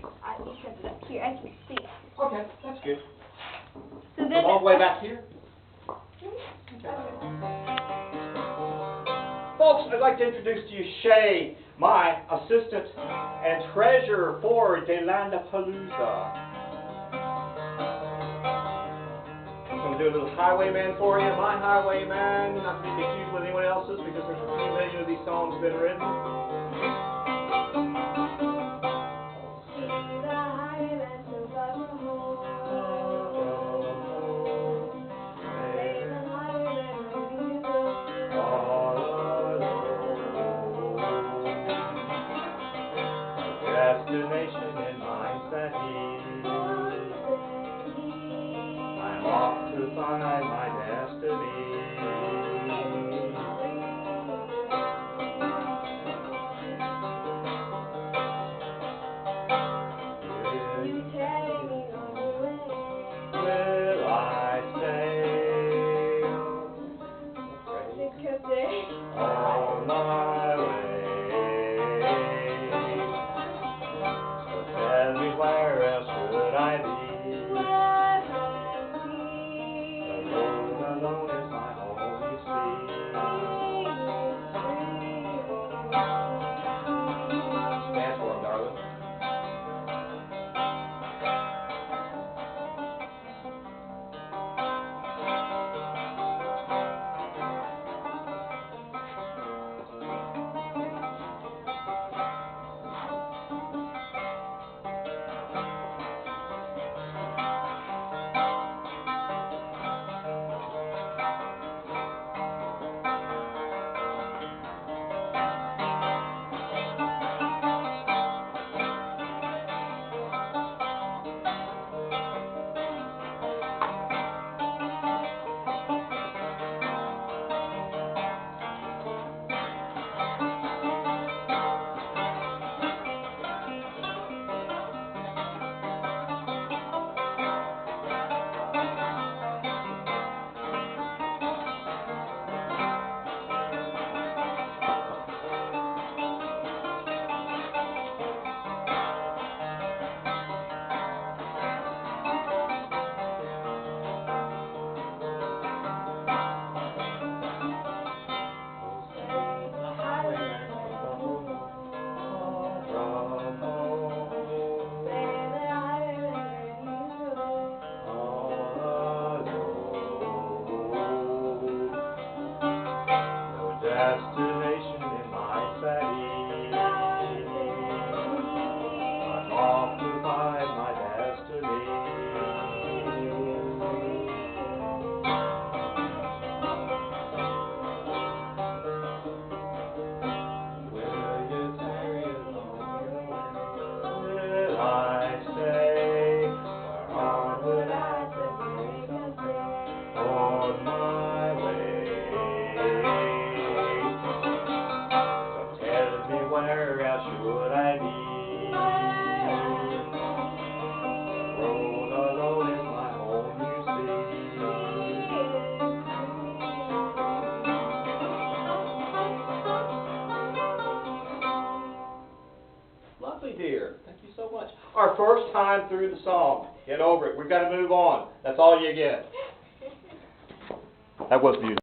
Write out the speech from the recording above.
You set it up here. I can see it. Okay, that's good. So then, All the way back here. Folks, I'd like to introduce to you Shae, my assistant and treasurer for Delandapalooza. I'm going to do a little Hiwayman for you. My Hiwayman, not to be confused with anyone else's because there's a few million of these songs been written. Destination in mind set he. I'm off to find my destiny. Will you take me on your way? Will I stay on my way? Where else should I be? The road alone is my home, you see. Dance for him, darling. Destination in my city. I'm off to find my destiny. Will you tarry along your way? Will I stay? Where would I take a stay? On my way. Where else should I be? The road alone is my home, you see. Lovely, dear. Thank you so much. Our first time through the song. Get over it. We've got to move on. That's all you get. That was beautiful.